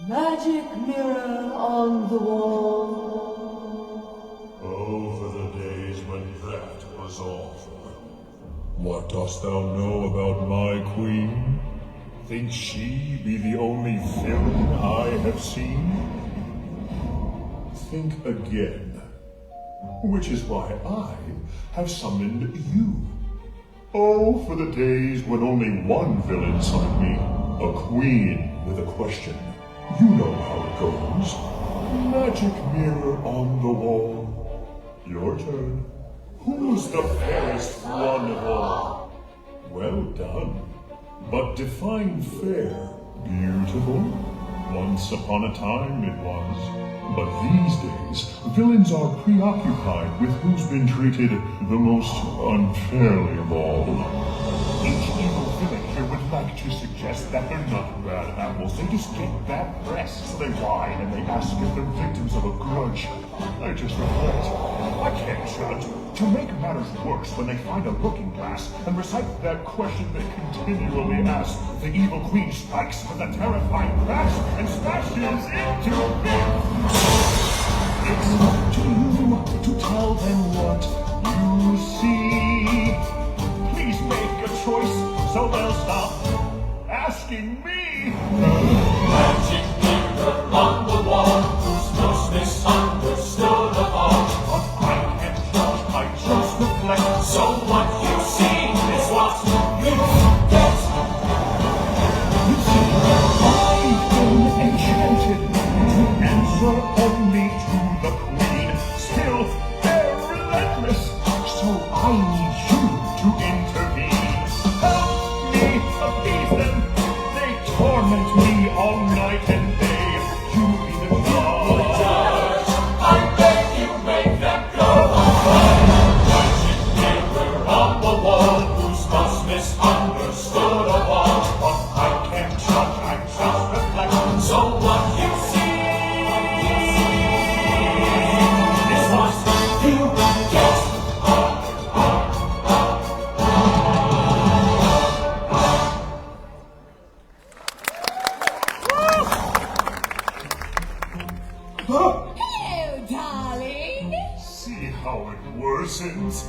Magic mirror on the wall. Oh, for the days when that was awful. What dost thou know about my queen? Think she be the only villain I have seen? Think again. Which is why I have summoned you. Oh, for the days when only one villain summoned me. A queen with a question. You know how it goes. Magic mirror on the wall. Your turn. Who's the fairest one of all? Well done. But define fair. Beautiful? Once upon a time it was. But these days, villains are preoccupied with who's been treated the most unfairly of all. Each evil villain here would like to suggest that they're not bad apples. They just get bad press. So they whine and they ask if they're victims of a grudge. I just reflect. I can't judge. To make matters worse, when they find a looking glass and recite that question they continually ask, the evil queen strikes with a terrifying crash and smashes into bits. It's up to you to tell them what you see. Please make a choice so they'll stop asking me. Magic mirror on the wall, who's most misunderstood of all. But I can't judge, I just reflect. So what you see is what you get. You see, I've been enchanted to answer only to the queen. Still, they're relentless, so I need you to intervene. Help me appease them. They torment me all night and day. You be the judge. I beg you make them go. Magic mirror on the wall, who's most misunderstood of all. But I can't judge, I just reflect. So what you see is what you get. Hello, darling. See how it worsens?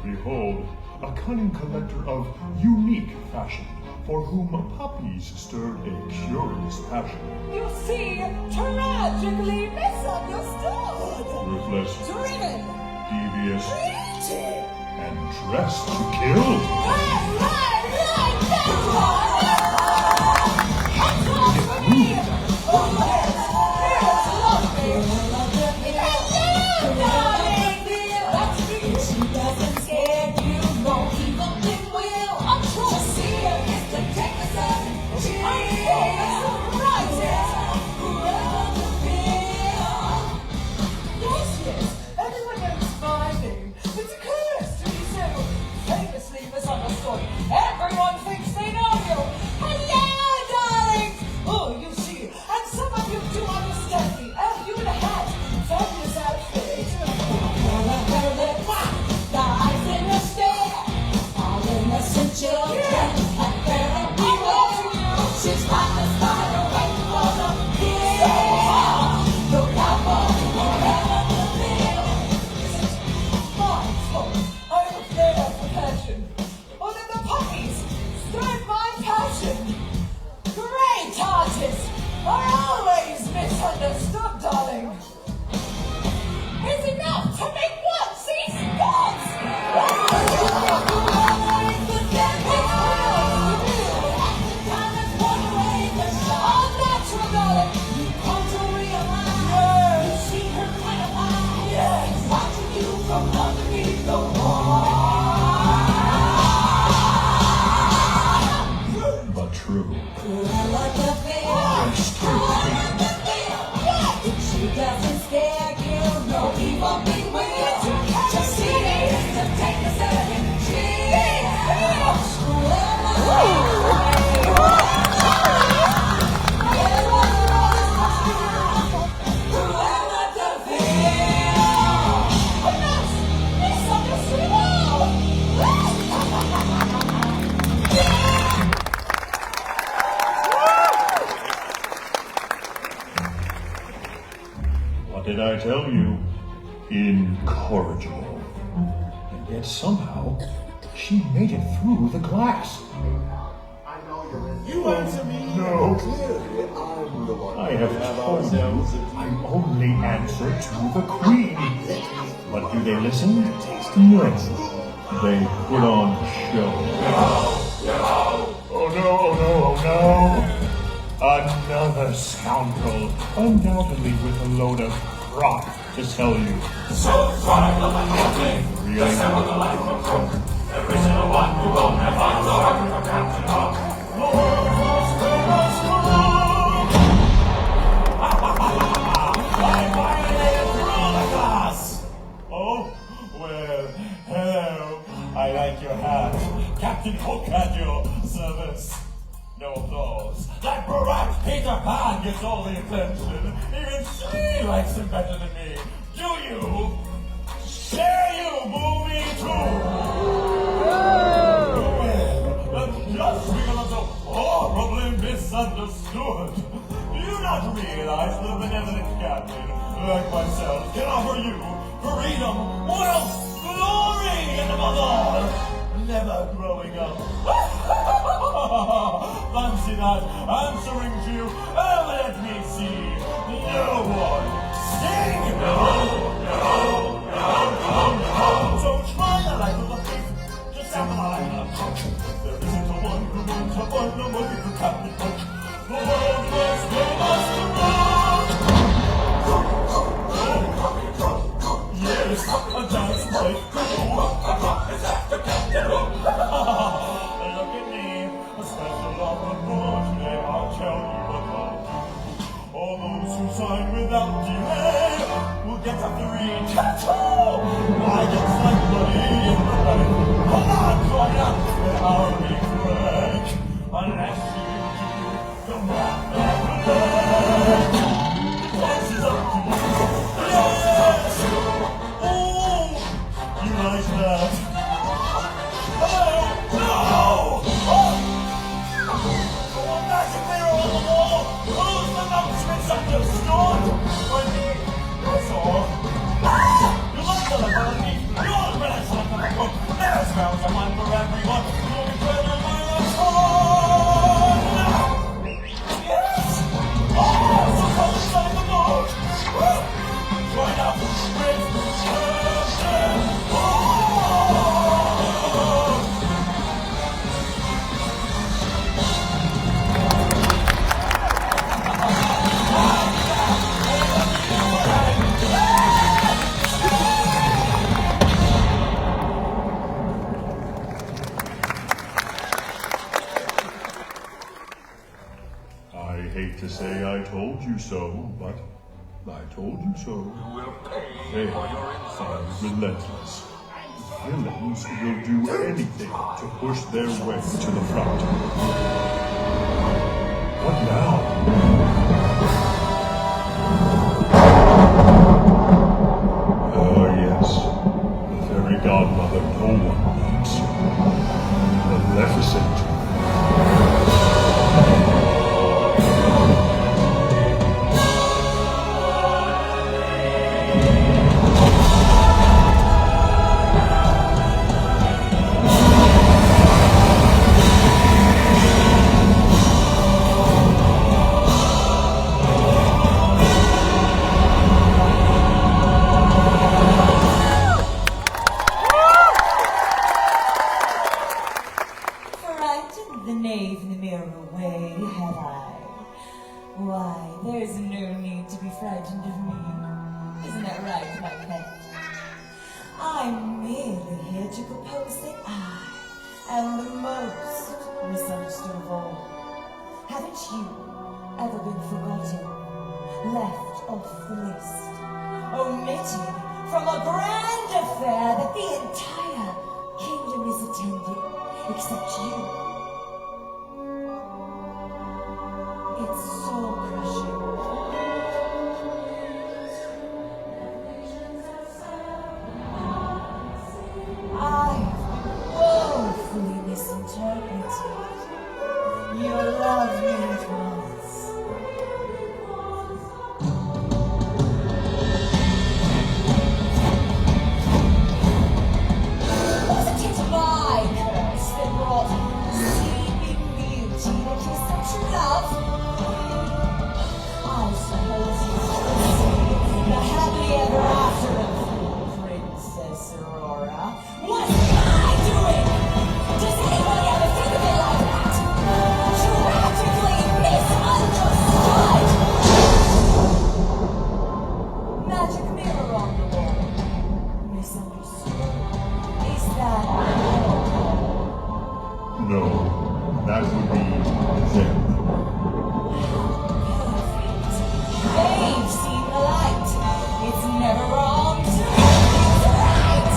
Behold, a cunning collector of unique fashion, for whom puppies stir a curious passion. You see, tragically misunderstood. Ruthless, Driven. devious, Creative. and dressed to kill. Right, that's one. Hands off for me. Oh, yes. Here's lovely. Hello, darling. That's me. She doesn't scare you. No evil thing will. I'm sure to see her is to take us up. She ain't surprises. Whoever the feel. Yes, everyone knows my name. It's a curse to be so famously misunderstood. Everyone thinks they know you. Hello, darlings. Oh, you see, and some of you do understand me. And you in a hat, fabulous outfit. The eyes in the stare, all innocent children. And there are people to you. She's got the style right for the kill. Look out for whoever the feel. My fault. I was there for passion. Only the puppies stirred my passion. Great artists are always misunderstood, darling. It's enough to make one see spots. From underneath the wall. But true. She doesn't scare you, no evil thing will. Just see it to take a second chance. Whoever the feel. Misunderstood all. What did I tell you? Incorrigible. And yet somehow, she made it through the glass. You answer me. No. Clearly, I'm the one. I have told you, I only answer to the Queen. But do they listen? No. They put on a show. Oh no, oh no, oh no. Another scoundrel, undoubtedly with a load of rot to sell you. So try the life of me. Really? The sound of the life of Cook. Every single one who won't have fun, so I can come down to talk. I violated through the glass! Oh, well, hello. I like your hat. Captain Hook at your service. No applause. That brat Peter Pan gets all the attention. Even she likes him better than me. Do you? Share you movie too? Well, just because I'm so horribly misunderstood. Do you not realize that a benevolent captain like myself can offer you freedom, wealth, glory, and above all, never growing up? Fancy that answering to you. Let me see. No one. Sing! No. Don't try the life of a thief. Just have a line. There isn't a one who won't have one, no one who Captain Hook. The world must go, must run. Yes, a dance might go. It's after Captain Hook. Look at me, a special offer for today. I'll tell you about. All those who sign without delay will get up to read tattoo. I get like money in the bank. Hold on, join up with our big break. Unless you do the math of the leg. This is up to you. Yes! Oh, you like that? Oh, no! Oh, magic mirror on the wall! Who's the mouse misunderstood? By me, that's all. You like the look of me? You're the best look of the book. There's found someone for everyone. You'll be better by the sun. Yes! Oh, so come inside the boat. Join up with Captain Hook. I hate to say I told you so, but I told you so. You will pay They for your are insults. relentless. Villains will do anything to push their way to the front. What now? Oh, yes. The fairy godmother no one needs. Maleficent. Frightened the knave in the mirror away, have I? Why, there's no need to be frightened of me. Isn't that right, my pet? I'm merely here to propose that I am the most misunderstood of all. Haven't you ever been forgotten, left off the list, omitted from a grand affair that the entire kingdom is attending, except you? It's soul crushing. I've woefully misinterpreted your love made once. That would be them. They've seen the light. It's never wrong to be right.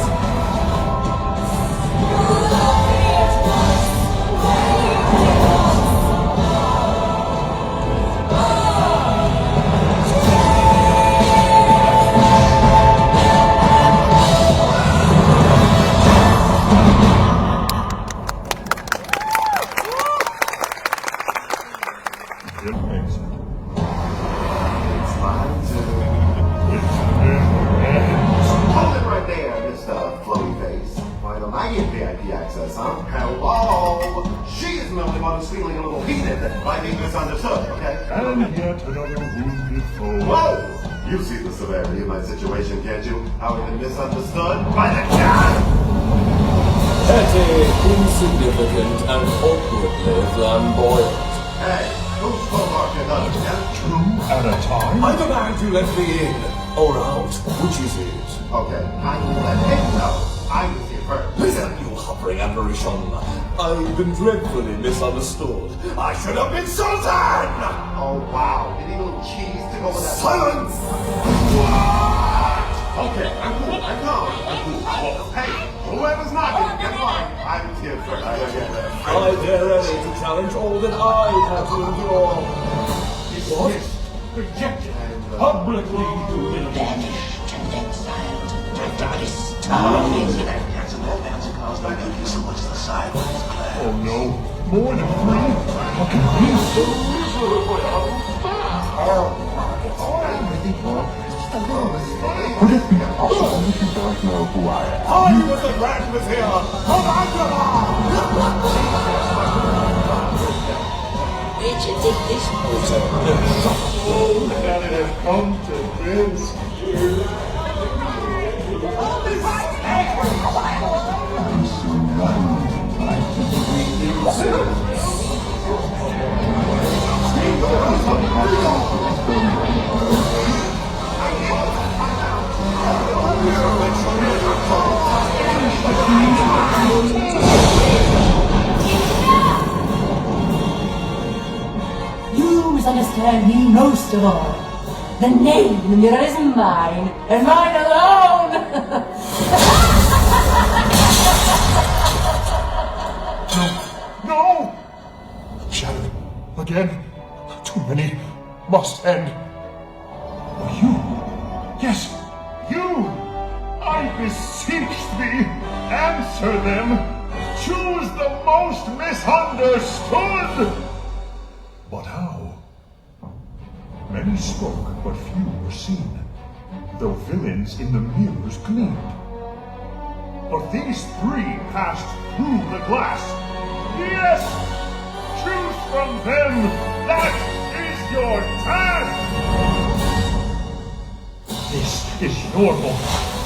Love me at once. It makes it. It's mine too. It never ends. Hold it right there, Mr. Floaty Face. Why don't I get VIP access, huh? Hello! She is the only one who's feeling a little heated by being misunderstood, okay? And yet another wounded foe. Whoa! You see the severity of my situation, can't you? How I've been misunderstood by the cat! Petty, insignificant, and awkwardly flamboyant. Hey, who's full marking up, yeah? Two at a time? I demand you let me in, or out. Which is it? Okay, I will let him know. I was here first. Listen, you hovering apparition. I've been dreadfully misunderstood. I should have been Sultan! Oh, wow. You need a little cheese to go with that. Silence! Okay, I'm cool. I'm calm. I'm cool. Hey, whoever's knocking, get mine. I was here first. I dare any to challenge all that I have to endure. Dismissed, rejected, publicly humiliated. Banished and exiled. My God is starving. Oh no, more than three? How can it be so miserable? Would it be possible that you don't know who I am? I was the Grand Vizier of Agrabah! Where'd you think this was? Oh, that it has come to this. You misunderstand me most of all. The name in the mirror is mine, and mine alone! No! Shattered. Again. Too many. Must end. You. Yes, you. I beseech thee. Answer them. Choose the most misunderstood. But how? Many spoke, but few were seen, though villains in the mirrors gleamed. But these three passed through the glass. Yes! Choose from them! That is your task! This is your moment.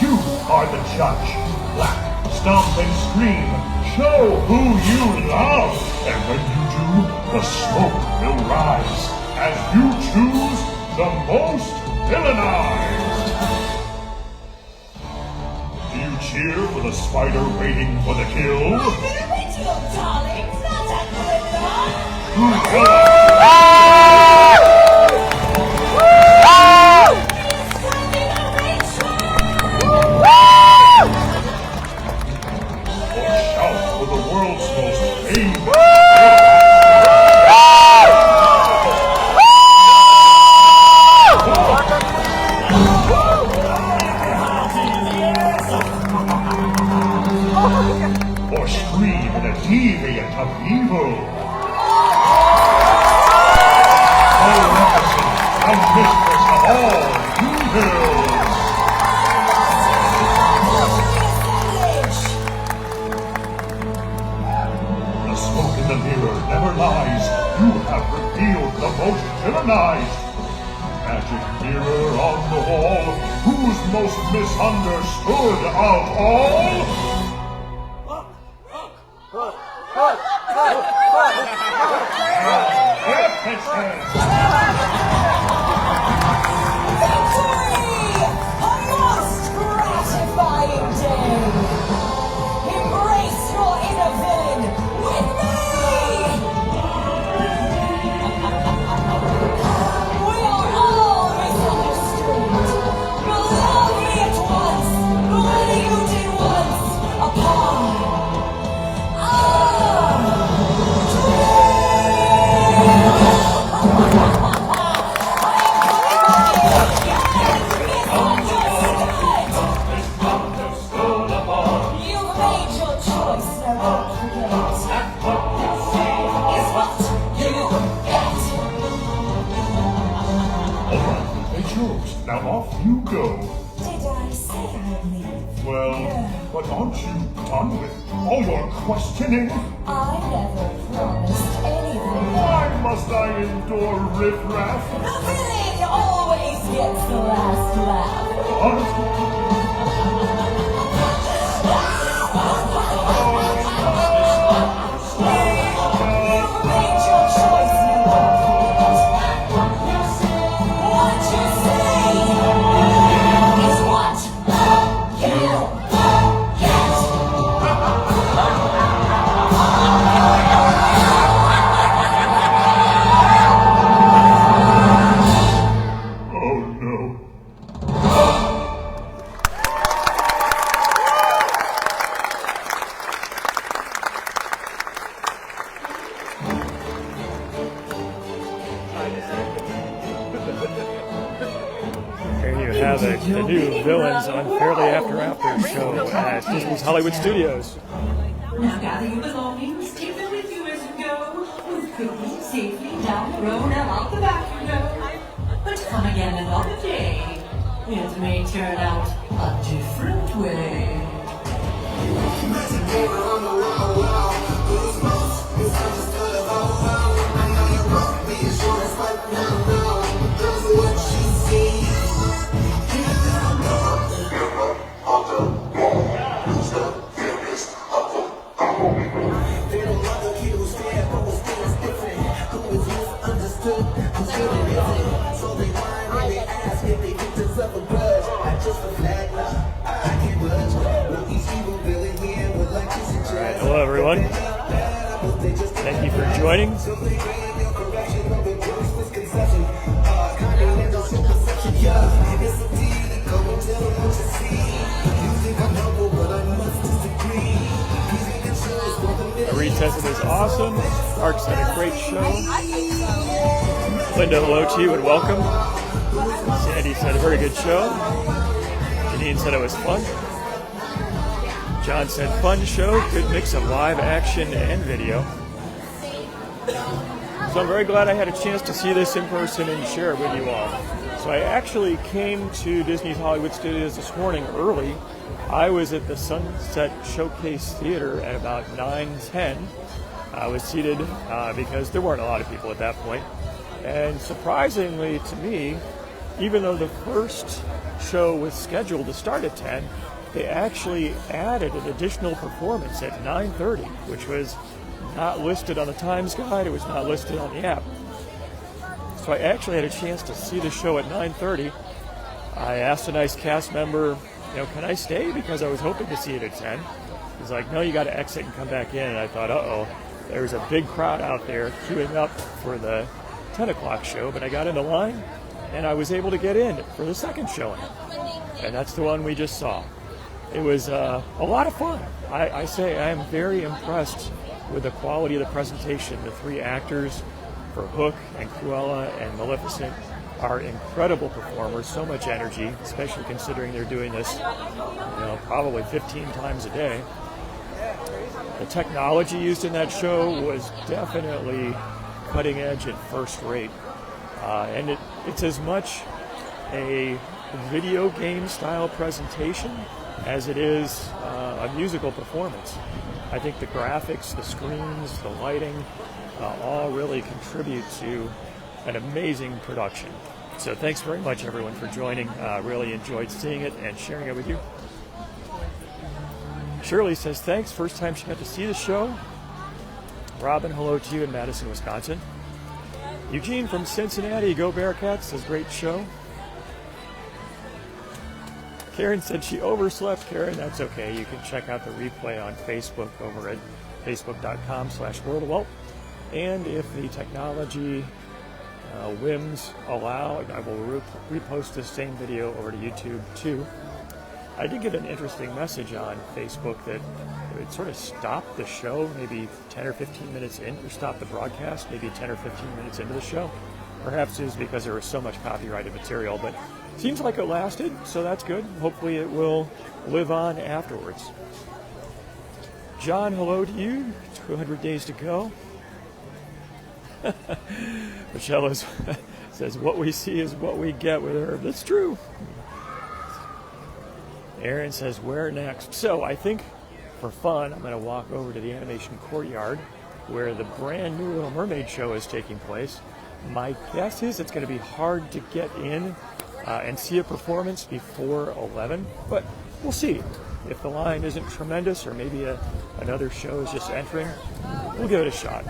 You are the judge. Black, stomp and scream. Show who you love. And when you do, the smoke will rise as you choose the most villainized. Do you cheer for the spider waiting for the kill? I'm an original, darlings, not a criminal! Who will shout for the world's most famous or scream in a deviant of evil. Maleficent and mistress of all evils. The smoke in the mirror never lies. You have revealed the most villainized. Magic mirror on the wall, who's most misunderstood of all? Epicent! Victory! A most gratifying day! Embrace your inner villain with me! Now off you go. Did I say I'd leave? Well, but aren't you done with all your questioning? I never promised anything. Why must I endure riffraff? The villain always gets the last laugh. You made your choice, you what you say is what you get. Oh no. There you have it, the new Villains Unfairly After show at Disney's Hollywood Studios. Now gather your belongings, take them with you as you go. Move quickly, safely, down the road and out the back you go. But come again another day. It may turn out a different way. Hello, everyone. Thank you for joining. Reed says it is awesome. Mark said a great show. Linda, hello to you and welcome. Sandy said a very good show. Janine said it was fun. John said fun show, good mix of live action and video. So I'm very glad I had a chance to see this in person and share it with you all. So I actually came to Disney's Hollywood Studios this morning early. I was at the Sunset Showcase Theater at about 9:10. I was seated because there weren't a lot of people at that point. And surprisingly to me, even though the first show was scheduled to start at 10, they actually added an additional performance at 9:30, which was not listed on the Times Guide. It was not listed on the app. So I actually had a chance to see the show at 9:30. I asked a nice cast member, can I stay? Because I was hoping to see it at 10. He's like, no, you got to exit and come back in. And I thought, uh-oh, there's a big crowd out there queuing up for the 10 o'clock show. But I got in the line, and I was able to get in for the second showing. And that's the one we just saw. It was a lot of fun. I say I am very impressed with the quality of the presentation. The three actors for Hook and Cruella and Maleficent are incredible performers, so much energy, especially considering they're doing this, probably 15 times a day. The technology used in that show was definitely cutting edge and first rate. And it's as much a video game style presentation as it is a musical performance. I think the graphics, the screens, the lighting, all really contribute to an amazing production. So thanks very much, everyone, for joining. Really enjoyed seeing it and sharing it with you. Shirley says thanks. First time she got to see the show. Robin, hello to you in Madison, Wisconsin. Eugene from Cincinnati, go Bearcats, says great show. Karen said she overslept. Karen, that's okay. You can check out the replay on Facebook over at facebook.com/worldofwalt. And if the technology whims allow, I will repost this same video over to YouTube too. I did get an interesting message on Facebook that it would sort of stop the show maybe 10 or 15 minutes in, or stop the broadcast maybe 10 or 15 minutes into the show. Perhaps it was because there was so much copyrighted material, but seems like it lasted, so that's good. Hopefully it will live on afterwards. John, hello to you. 200 days to go. Michelle says, what we see is what we get with her. That's true. Aaron says, where next? So I think for fun, I'm going to walk over to the Animation Courtyard where the brand new Little Mermaid show is taking place. My guess is it's going to be hard to get in and see a performance before 11, but we'll see. If the line isn't tremendous or maybe another show is just entering, we'll give it a shot.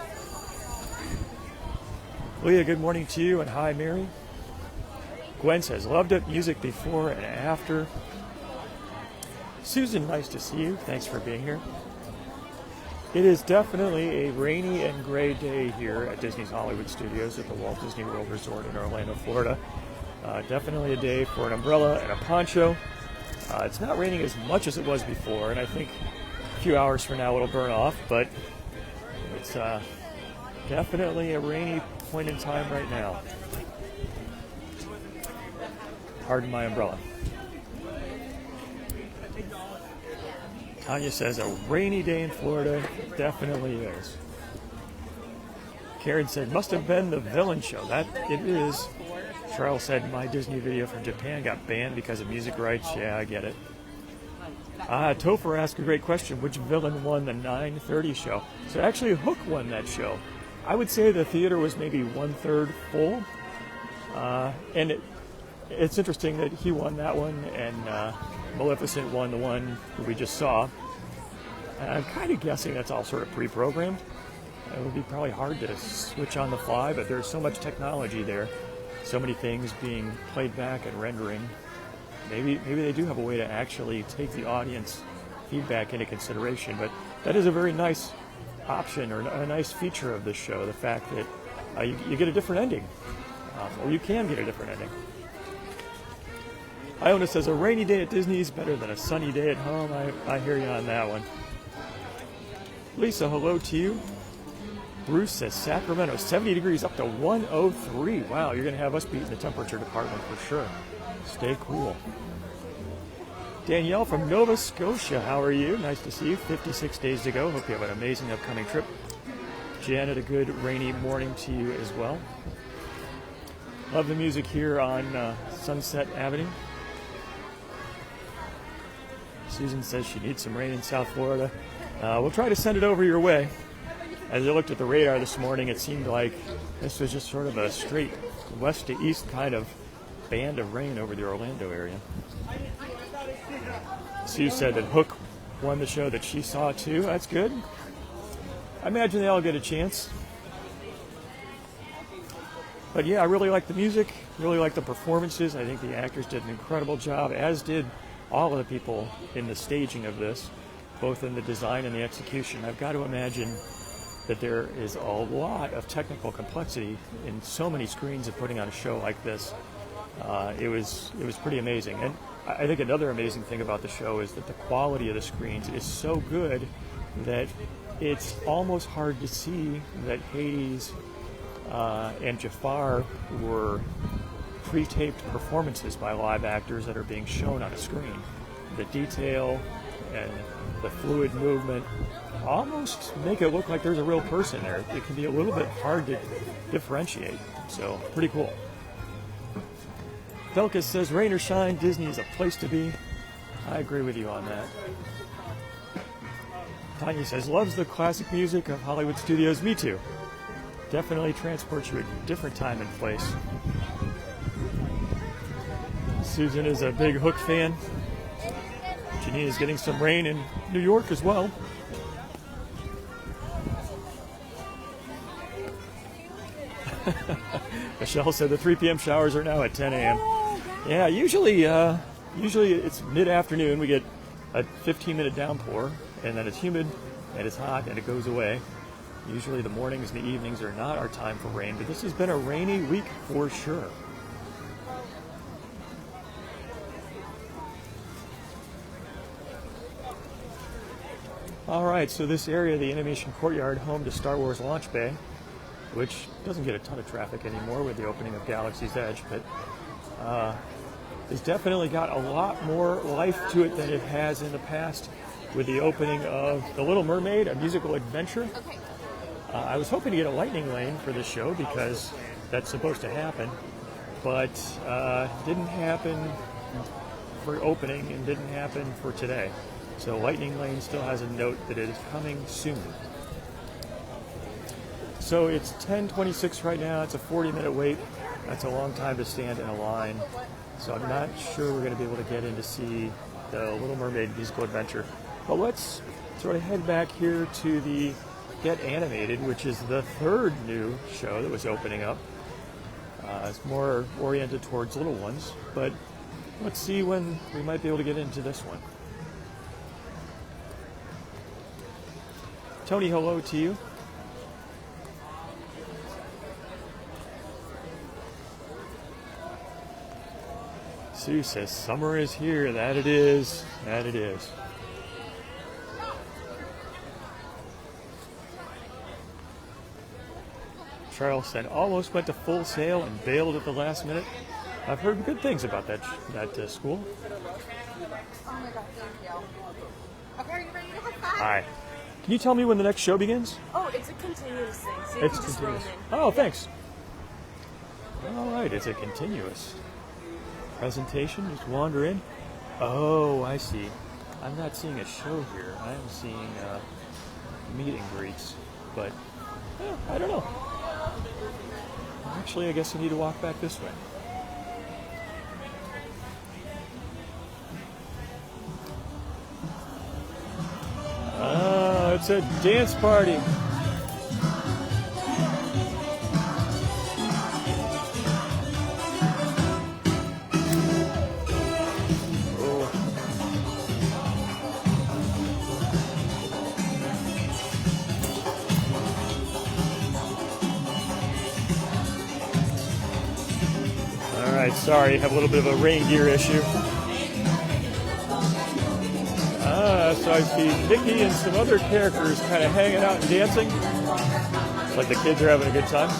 Leah, good morning to you, and hi, Mary. Gwen says, loved it, music before and after. Susan, nice to see you. Thanks for being here. It is definitely a rainy and gray day here at Disney's Hollywood Studios at the Walt Disney World Resort in Orlando, Florida. Definitely a day for an umbrella and a poncho. It's not raining as much as it was before, and I think a few hours from now it'll burn off, but it's definitely a rainy point in time right now. Pardon my umbrella. Tanya says a rainy day in Florida. Definitely is. Karen said, must have been the villain show. That it is. Charles said, my Disney video from Japan got banned because of music rights. Yeah, I get it. Topher asked a great question. Which villain won the 9:30 show? So actually Hook won that show. I would say the theater was maybe 1/3 full. And it's interesting that he won that one and Maleficent won the one that we just saw. And I'm kind of guessing that's all sort of pre-programmed. It would be probably hard to switch on the fly, but there's so much technology there, so many things being played back and rendering. Maybe they do have a way to actually take the audience feedback into consideration, but that is a very nice option or a nice feature of this show, the fact that you get a different ending, or you can get a different ending. Iona says, a rainy day at Disney is better than a sunny day at home. I hear you on that one. Lisa, hello to you. Bruce says, Sacramento, 70 degrees up to 103. Wow, you're going to have us beating the temperature department for sure. Stay cool. Danielle from Nova Scotia, how are you? Nice to see you. 56 days to go. Hope you have an amazing upcoming trip. Janet, a good rainy morning to you as well. Love the music here on Sunset Avenue. Susan says she needs some rain in South Florida. We'll try to send it over your way. As I looked at the radar this morning, it seemed like this was just sort of a straight west to east kind of band of rain over the Orlando area. Sue said that Hook won the show that she saw too. That's good. I imagine they all get a chance. But yeah, I really like the music, really like the performances. I think the actors did an incredible job, as did all of the people in the staging of this, both in the design and the execution. I've got to imagine that there is a lot of technical complexity in so many screens of putting on a show like this. It was pretty amazing. And I think another amazing thing about the show is that the quality of the screens is so good that it's almost hard to see that Hades and Jafar were pre-taped performances by live actors that are being shown on a screen. The detail and the fluid movement almost make it look like there's a real person there. It can be a little bit hard to differentiate, so pretty cool. Velka says, rain or shine, Disney is a place to be. I agree with you on that. Tanya says, loves the classic music of Hollywood Studios. Me too. Definitely transports you to a different time and place. Susan is a big Hook fan. Janine is getting some rain in New York as well. Michelle said the 3 p.m. showers are now at 10 a.m. Yeah, usually it's mid-afternoon. We get a 15-minute downpour, and then it's humid, and it's hot, and it goes away. Usually the mornings and the evenings are not our time for rain, but this has been a rainy week for sure. All right, so this area, the Animation Courtyard, home to Star Wars Launch Bay, which doesn't get a ton of traffic anymore with the opening of Galaxy's Edge, but has definitely got a lot more life to it than it has in the past with the opening of The Little Mermaid, a musical adventure. I was hoping to get a lightning lane for the show because that's supposed to happen, but didn't happen for opening and didn't happen for today. So lightning lane still has a note that it is coming soon. So it's 10:26 right now. It's a 40-minute wait. That's a long time to stand in a line. So I'm not sure we're going to be able to get in to see the Little Mermaid musical adventure. But let's sort of head back here to the Get Animated, which is the third new show that was opening up. It's more oriented towards little ones, but let's see when we might be able to get into this one. Tony, hello to you. Sue says, summer is here. That it is. That it is. Charles said, almost went to Full Sail and bailed at the last minute. I've heard good things about that school. Oh my God, thank you. Okay, are you ready to have fun? Hi. Can you tell me when the next show begins? Oh, it's a continuous thing, so you It's can just roam continuous. in. Oh, thanks. All right, it's a continuous presentation. Just wander in. Oh, I see. I'm not seeing a show here. I'm seeing meet and greets. But I don't know. Actually, I guess I need to walk back this way. It's a dance party. All right, sorry, have a little bit of a rain gear issue. So I see Mickey and some other characters kind of hanging out and dancing. It's like the kids are having a good time.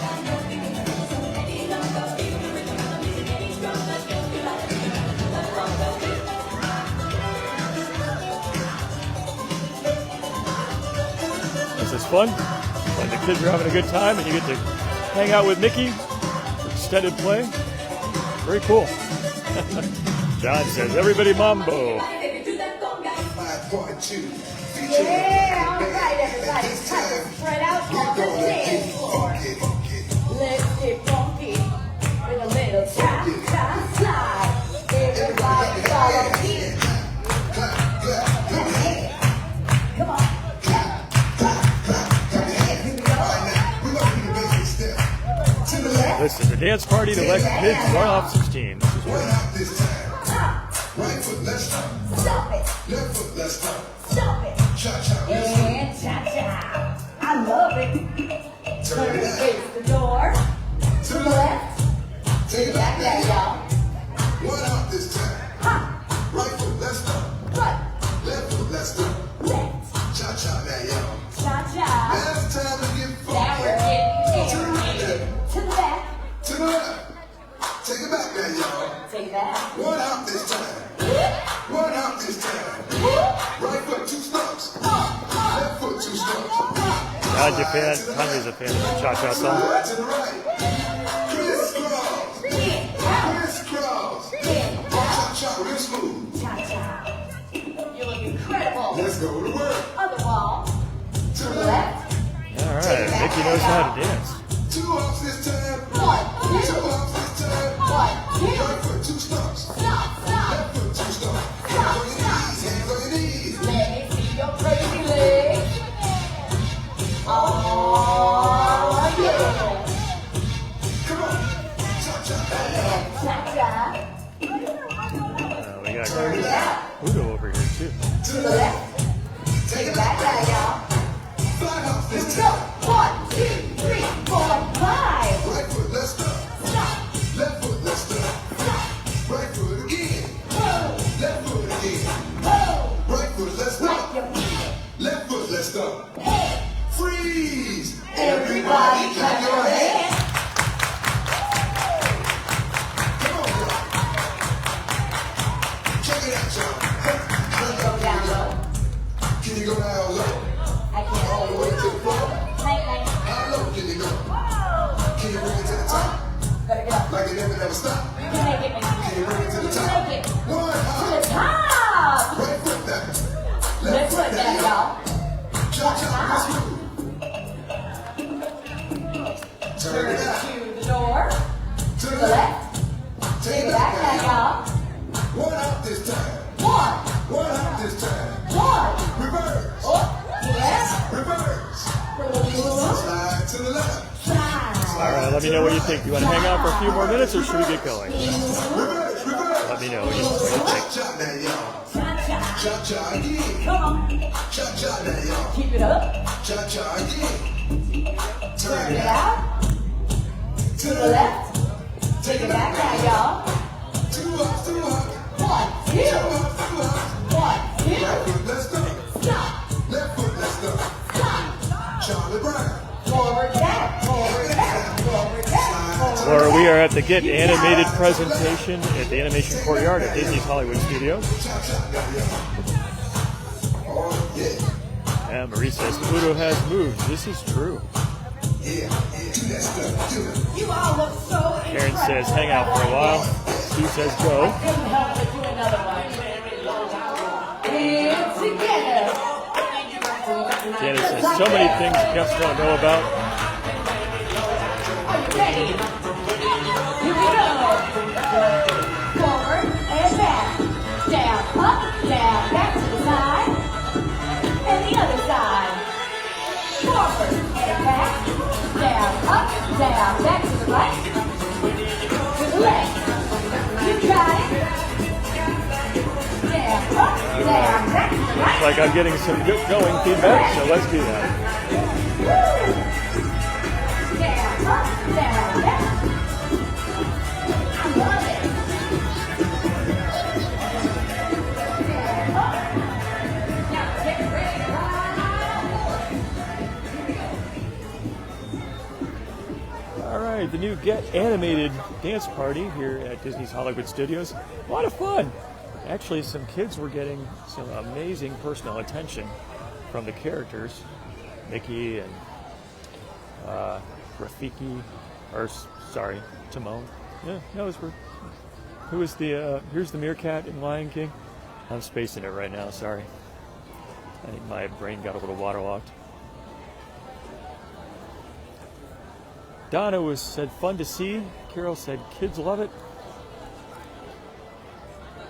This is fun. Like the kids are having a good time and you get to hang out with Mickey for extended play. Very cool. John says, everybody mambo. Yeah, all right, everybody. It's time to spread out on the dance floor. Let's get funky with a little cha-cha slide. Everybody follow me. Come on. This is a dance party to let kids run off some steam. This is where Right foot, let's stop. Stop it. Left foot, let's stop. Stop it. Cha-cha, And cha-cha. I love it. Turn to face the door. To the left. take it Back there, y'all. One out this time. Ha. Right foot, let's stop. Right. Left foot, let's stop. Left. Cha-cha, now y'all. Cha-cha. Now it's time to get Now we're funky. getting To to the back. the left. Take it back now, y'all. Take that. One out this time. One out this time. Right foot, 2 stumps. Left foot, 2 stumps. How's your fan? Henry's a fan of the cha-cha song. Right to the right. Crisscross. Crisscross. Cha-cha, real smooth. Cha-cha. You look incredible. Let's go to work. Other wall. To To the the left. left. All right, Mickey knows how to dance. 2 hops this time. 1, 2 hops this time. 1, 2. Right foot, 2 stumps. Stop, stop. Left foot, 2 stumps. Hands on your knees. Hands on your knees. Let me see your crazy legs. Oh, yeah. Come on. Cha-cha. Cha-cha. We got Turn it out. Udo over here too. To To the the left. left. Take it Back back. there, y'all. 5 hops Here this we go. time. 1, 2, 3, 4. ain't never stop. You can make it. Can't bring it to the You top. can make it. One To hop. the top. Right foot that. Let's put that, y'all. Cha-cha, let's move. Turn it out. To the door. To To the the left. left. Take Take it it back back now, now. y'all. One hop this time. One. One hop this time. One. Reverse. Up. Yes. Reverse. Slide. Slide to the left. All right, let me know what you think. You want to hang out for a few more minutes, or should we get going? Reverse. Reverse. Let me know what you think. Cha-cha now, y'all. Cha-cha. Cha-cha again. Come on. Cha-cha now, y'all. Keep it up. Cha-cha again. Turn Turn it it out. out. To To the left. Take it back now, y'all. Two hops, two hops. One, Two two. hops, two hops. One, Right two. foot, let's go. Stop. Left foot, let's go. Stop. Charlie Brown. Forward, back. Forward, back. Forward, back. Forward. Where we are at the Get Animated presentation at the Animation Courtyard at Disney's Hollywood Studios. Cha-cha now, y'all. Oh, yeah. And Marie says Pluto has moved. This is true. Yeah, yeah. Do that stuff. Do it. You all look so Karen incredible. says hang out for a while. Steve says go. Couldn't help but do another one. And together. Janice says so many things guests want to know about. Are you ready? Here we go. Forward and back. Down, up, down, back to the side. And the other side. Forward and back. Down, up, down, back to the right. To the left. You got it. Down, up, down, back to the Looks right. like I'm getting some good going feedback, so let's do that. Down, up, down, back. I love it. Down, up. Now get ready to ride. All right, the new Get Animated dance party here at Disney's Hollywood Studios. A lot of fun. Actually, some kids were getting some amazing personal attention from the characters, Mickey and Rafiki, sorry, Timon. Yeah, that was who was the? Here's the meerkat in Lion King. I'm spacing it right now. Sorry, I think my brain got a little waterlogged. Donna said fun to see. Carol said kids love it.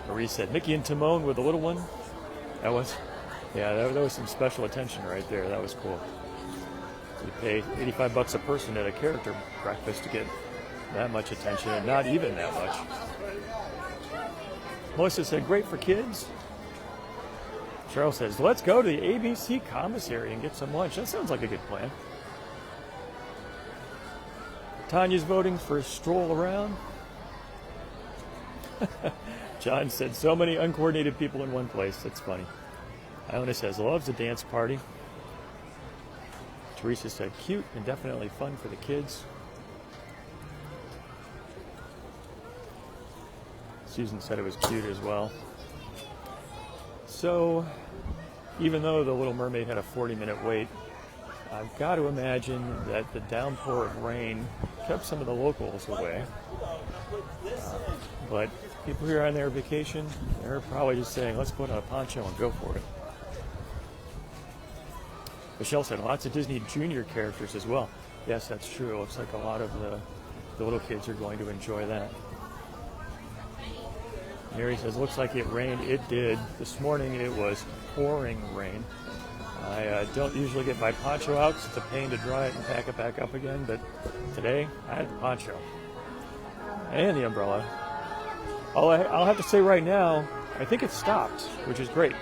Marie said Mickey and Timon with the little one. That was some special attention right there. That was cool. You pay $85 a person at a character breakfast to get that much attention, and not even that much. Melissa said great for kids. Cheryl says let's go to the ABC commissary and get some lunch. That sounds like a good plan. Tanya's voting for a stroll around. John said, so many uncoordinated people in one place. That's funny. Iona says, loves a dance party. Teresa said, cute and definitely fun for the kids. Susan said it was cute as well. So, even though The Little Mermaid had a 40-minute wait, I've got to imagine that the downpour of rain kept some of the locals away. But people here on their vacation, they're probably just saying, let's put on a poncho and go for it. Michelle said lots of Disney Junior characters as well. Yes, that's true. It looks like a lot of the little kids are going to enjoy that. Mary says, looks like it rained. It did. This morning it was pouring rain. I don't usually get my poncho out because it's a pain to dry it and pack it back up again, but today I had the poncho and the umbrella. I'll have to say right now, I think it stopped, which is great.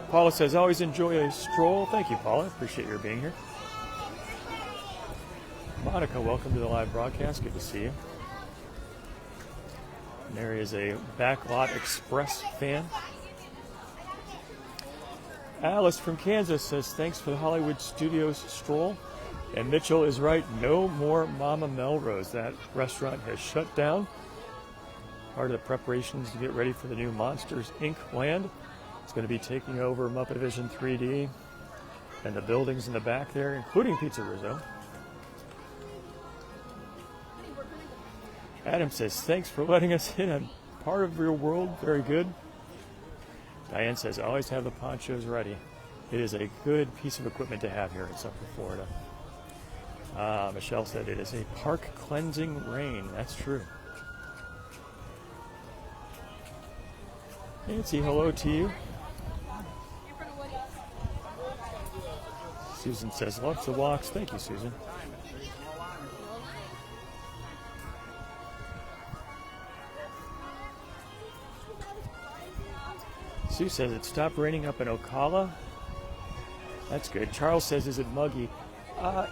Paula says, always enjoy a stroll. Thank you, Paula. Appreciate your being here. Monica, welcome to the live broadcast. Good to see you. Mary is a Backlot Express fan. Alice from Kansas says, thanks for the Hollywood Studios stroll. And Mitchell is right, no more Mama Melrose. That restaurant has shut down. Part of the preparations to get ready for the new Monsters, Inc. land. It's going to be taking over Muppet Vision 3D and the buildings in the back there, including Pizza Rizzo. Adam says, thanks for letting us in on part of your world. Very good. Diane says, always have the ponchos ready. It is a good piece of equipment to have here in Central Florida. Michelle said it is a park cleansing rain. That's true. Nancy, hello to you. Susan says, loves the walks. Thank you, Susan. Sue says it stopped raining up in Ocala. That's good. Charles says, is it muggy?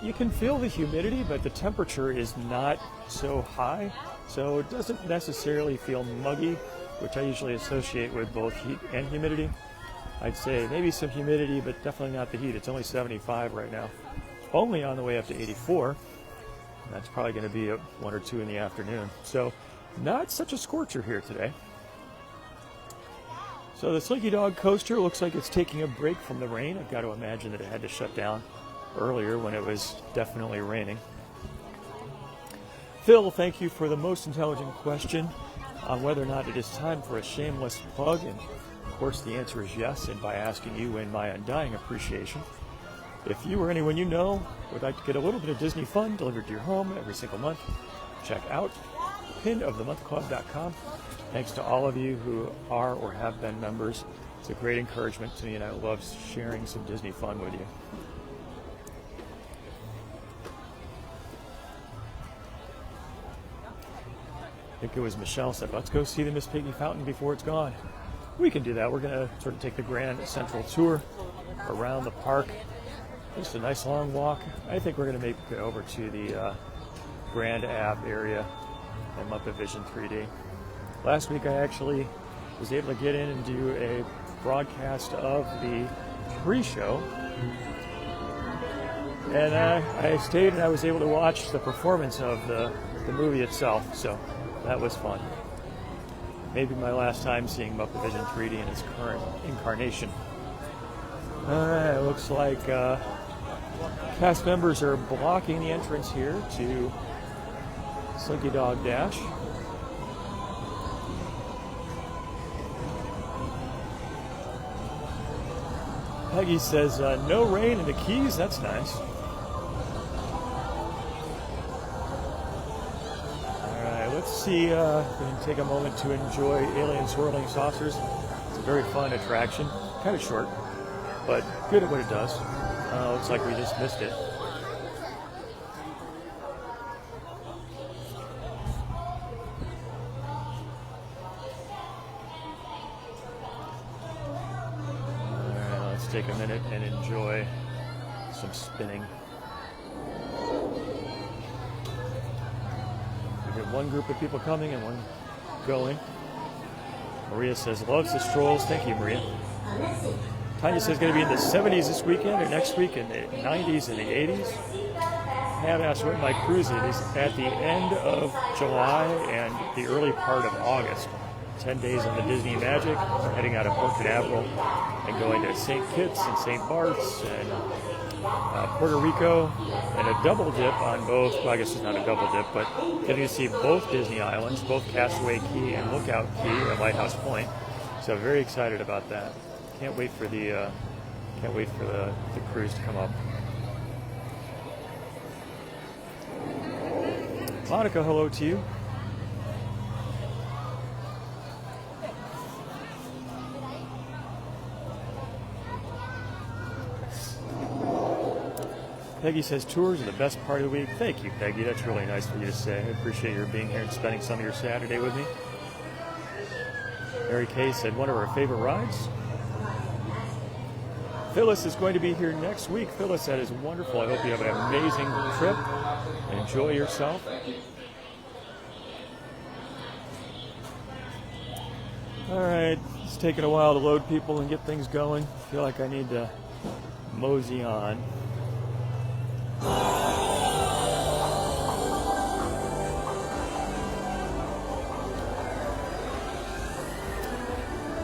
You can feel the humidity, but the temperature is not so high, so it doesn't necessarily feel muggy, which I usually associate with both heat and humidity. I'd say maybe some humidity, but definitely not the heat. It's only 75 right now. Only on the way up to 84. And that's probably going to be at 1 or 2 in the afternoon. So not such a scorcher here today. So the Slinky Dog coaster looks like it's taking a break from the rain. I've got to imagine that it had to shut down earlier when it was definitely raining. Phil, thank you for the most intelligent question on whether or not it is time for a shameless plug. And of course the answer is yes, and by asking you in my undying appreciation. If you or anyone you know would like to get a little bit of Disney fun delivered to your home every single month, check out pinofthemonthclub.com. Thanks to all of you who are or have been members. It's a great encouragement to me, and I love sharing some Disney fun with you. I think it was Michelle said, let's go see the Miss Piggy Fountain before it's gone. We can do that. We're going to sort of take the Grand Central Tour around the park. Just a nice long walk. I think we're going to make it over to the Grand Ave area and Muppet Vision 3D. Last week I actually was able to get in and do a broadcast of the pre-show. And I stayed and I was able to watch the performance of the movie itself. So that was fun. Maybe my last time seeing Muppet Vision 3D in its current incarnation. Alright, looks like cast members are blocking the entrance here to Slinky Dog Dash. Peggy says, no rain in the Keys. That's nice. Let's see, we can take a moment to enjoy Alien Swirling Saucers. It's a very fun attraction, kind of short, but good at what it does. Looks like we just missed it. All right, let's take a minute and enjoy some spinning. One group of people coming and one going. Maria says, loves the strolls. Thank you, Maria. Tanya says, going to be in the 70s this weekend or next week, in the 90s and the 80s. Have asked what my cruise is at the end of July and the early part of August. 10 days on the Disney Magic, heading out of Port Canaveral and going to St. Kitts and St. Bart's and Puerto Rico, and a double dip on both, well, I guess it's not a double dip, but getting to see both Disney Islands, both Castaway Cay and Lookout Cay at Lighthouse Point. So very excited about that. Can't wait for the cruise to come up. Monica, hello to you. Peggy says tours are the best part of the week. Thank you, Peggy. That's really nice for you to say. I appreciate your being here and spending some of your Saturday with me. Mary Kay said one of her favorite rides. Phyllis is going to be here next week. Phyllis, that is wonderful. I hope you have an amazing trip. Enjoy yourself. All right, it's taking a while to load people and get things going. I feel like I need to mosey on.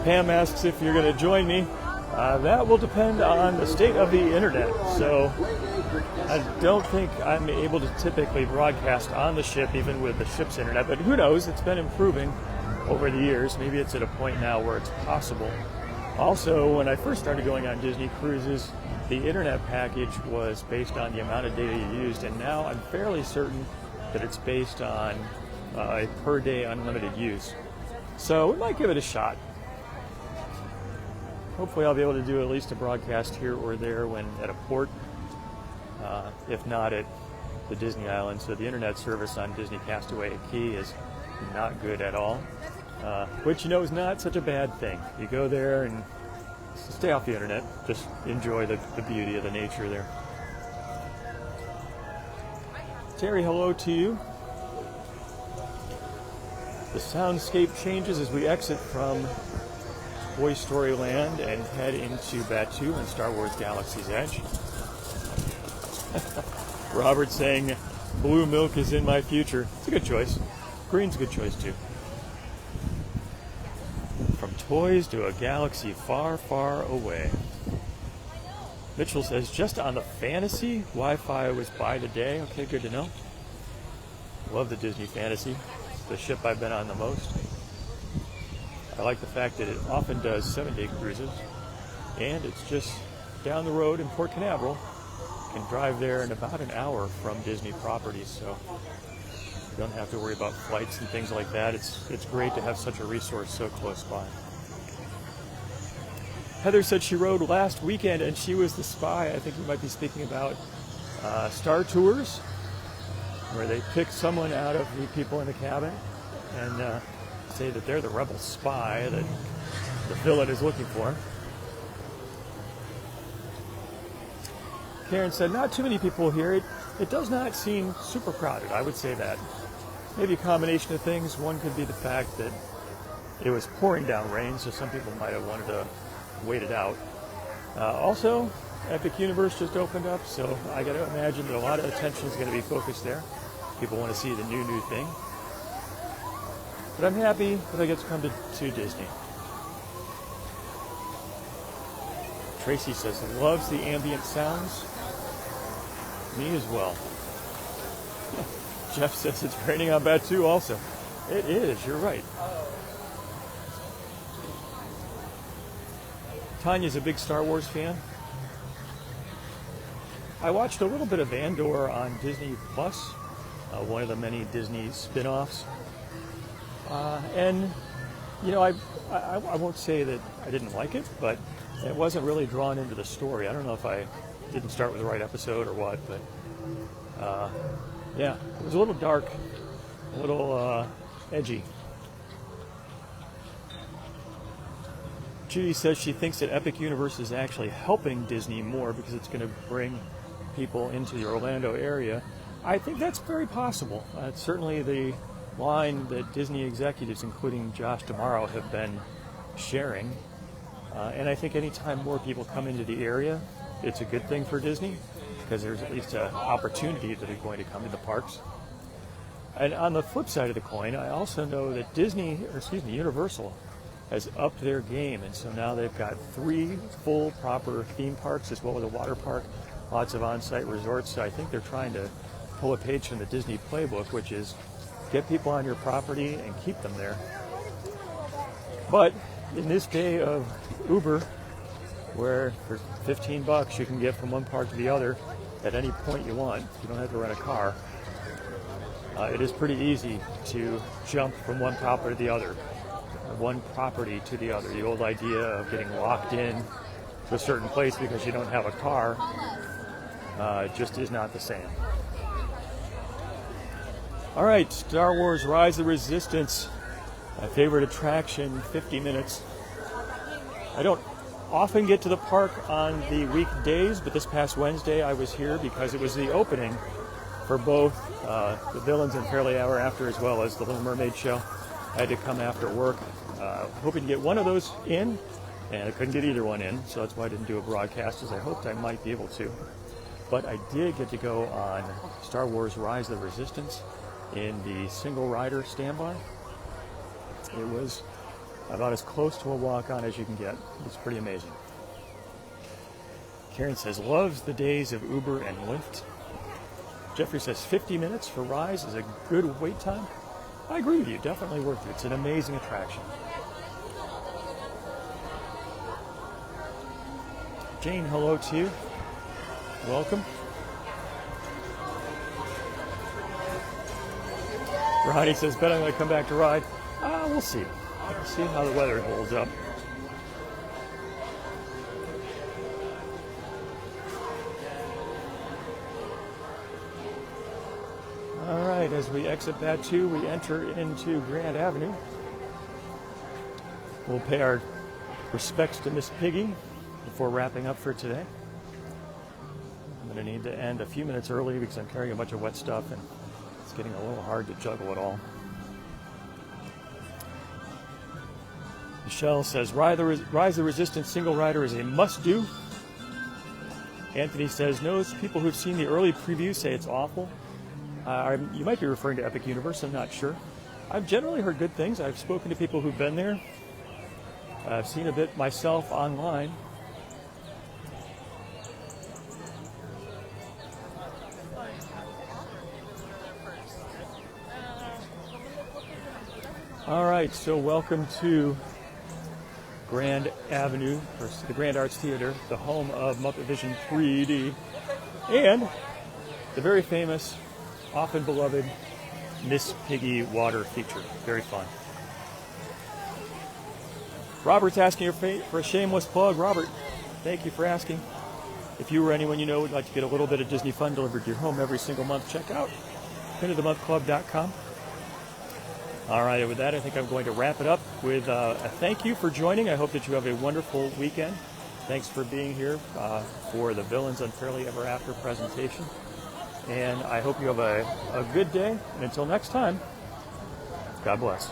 Pam asks if you're going to join me That will depend on the state of the internet. So I don't think I'm able to typically broadcast on the ship, even with the ship's internet. But who knows? It's been improving over the years. Maybe it's at a point now where it's possible. Also, when I first started going on Disney cruises, the internet package was based on the amount of data you used, and now I'm fairly certain that it's based on a per day unlimited use. So we might give it a shot. Hopefully I'll be able to do at least a broadcast here or there when at a port, if not at the Disney Island. So the internet service on Disney Castaway Cay is not good at all, which you know is not such a bad thing. You go there and stay off the internet, just enjoy the beauty of the nature there. Terry, hello to you. The soundscape changes as we exit from Toy Story Land and head into Batuu and Star Wars Galaxy's Edge. Robert saying, blue milk is in my future. It's a good choice. Green's a good choice too. From toys to a galaxy far, far away. Mitchell says, just on the Fantasy, Wi-Fi was by today. Okay, good to know. Love the Disney Fantasy. It's the ship I've been on the most. I like the fact that it often does 7-day cruises, and it's just down the road in Port Canaveral. You can drive there in about an hour from Disney properties, so you don't have to worry about flights and things like that. It's great to have such a resource so close by. Heather said she rode last weekend and she was the spy. I think you might be speaking about Star Tours, where they pick someone out of the people in the cabin and say that they're the rebel spy that the villain is looking for. Karen said, not too many people here. It does not seem super crowded, I would say that. Maybe a combination of things. One could be the fact that it was pouring down rain, so some people might have wanted to wait it out. Also, Epic Universe just opened up, so I got to imagine that a lot of attention is going to be focused there. People want to see the new thing. But I'm happy that I get to come to Disney. Tracy says, loves the ambient sounds. Me as well. Jeff says it's raining on Batuu also. It is, you're right. Tanya's a big Star Wars fan. I watched a little bit of Andor on Disney Plus, one of the many Disney spin-offs. And, you know, I won't say that I didn't like it, but it wasn't really drawn into the story. I don't know if I didn't start with the right episode or what, but yeah, it was a little dark, a little edgy. Judy says she thinks that Epic Universe is actually helping Disney more because it's going to bring people into the Orlando area. I think that's very possible. It's certainly the line that Disney executives, including Josh D'Amaro, have been sharing. And I think anytime more people come into the area, it's a good thing for Disney because there's at least an opportunity that they're going to come to the parks. And on the flip side of the coin, I also know that Universal has upped their game, and so now they've got 3 full proper theme parks as well as a water park, lots of on-site resorts. So I think they're trying to pull a page from the Disney playbook, which is get people on your property and keep them there. But in this day of Uber, where for $15 you can get from one park to the other at any point you want, you don't have to rent a car, it is pretty easy to jump from one property to the other. The old idea of getting locked in to a certain place because you don't have a car just is not the same. All right, Star Wars Rise of the Resistance, my favorite attraction, 50 minutes. I don't often get to the park on the weekdays, but this past Wednesday I was here because it was the opening for both the Villains and Fairly Ever After as well as the Little Mermaid show. I had to come after work, hoping to get one of those in, and I couldn't get either one in, so that's why I didn't do a broadcast, as I hoped I might be able to. But I did get to go on Star Wars Rise of the Resistance in the single rider standby. It was about as close to a walk-on as you can get. It's pretty amazing. Karen says, loves the days of Uber and Lyft. Jeffrey says 50 minutes for Rise is a good wait time. I agree with you, definitely worth it. It's an amazing attraction. Jane, hello to you. Welcome. Ronnie says, bet I'm going to come back to ride. We'll see. We'll see how the weather holds up. All right, as we exit that too, we enter into Grand Avenue. We'll pay our respects to Miss Piggy before wrapping up for today. I'm going to need to end a few minutes early because I'm carrying a bunch of wet stuff and it's getting a little hard to juggle it all. Michelle says, Rise the Resistance single rider is a must-do. Anthony says, knows people who've seen the early preview say it's awful. You might be referring to Epic Universe, I'm not sure. I've generally heard good things. I've spoken to people who've been there. I've seen a bit myself online. All right, so welcome to Grand Avenue, or the Grand Arts Theater, the home of Muppet Vision 3D, and the very famous, often beloved Miss Piggy water feature. Very fun. Robert's asking for a shameless plug. Robert, thank you for asking. If you or anyone you know would like to get a little bit of Disney fun delivered to your home every single month, check out pinofthemonthclub.com. All right, with that, I think I'm going to wrap it up with a thank you for joining. I hope that you have a wonderful weekend. Thanks for being here for the Villains Unfairly Ever After presentation. And I hope you have a good day. And until next time, God bless.